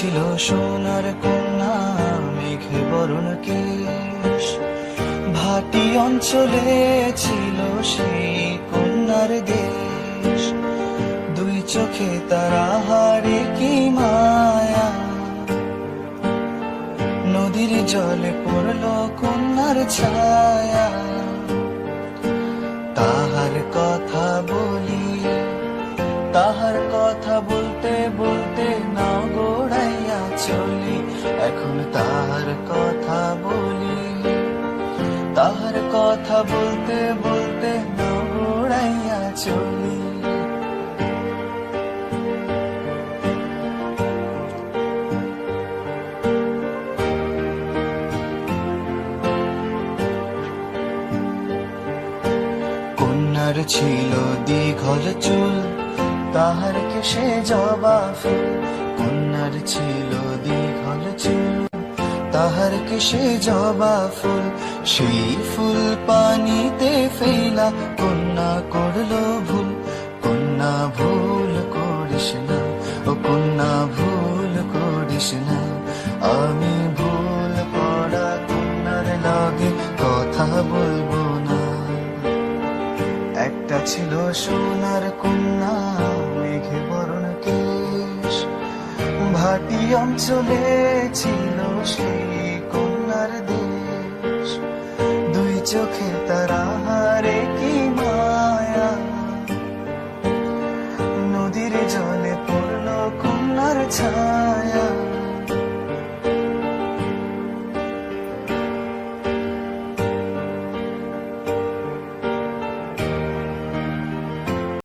ছিল সোনার কন্যা, মেঘে বরণ কেশ। ভাটি অঞ্চলে ছিল সেই কন্যার দেশ। দুই চোখে তারা হারে কি মায়া, নদীর জলে পড়ল কন্যার ছায়া। তাহার কথা বলি, তাহার কথা বলতে বলতে না গোড়াইয়া চলি। এখন তাহার কথা বলি, তাহার কথা বলতে বলতে না গোড়াইয়া চলি। কন্যার ছিল দীঘল চুল, তাহার কেশে জবা ফুল। কন্যার ছিল দীঘল চুল, তাহার কেশে জবা ফুল। সেই ফুল পানিতে ফেলা কন্যা করলো ভুল। কন্যা ভুল করিস না, ও কন্যা ভুল করিস না। আমি ভুল করা কন্যার লাগে কথা বলবো না। একটা ছিল সোনার কন্যা, মেঘে বরণ কেশ। ভাটি অঞ্চলে ছিল সেই কন্যার দেশ। দুই চোখে তারা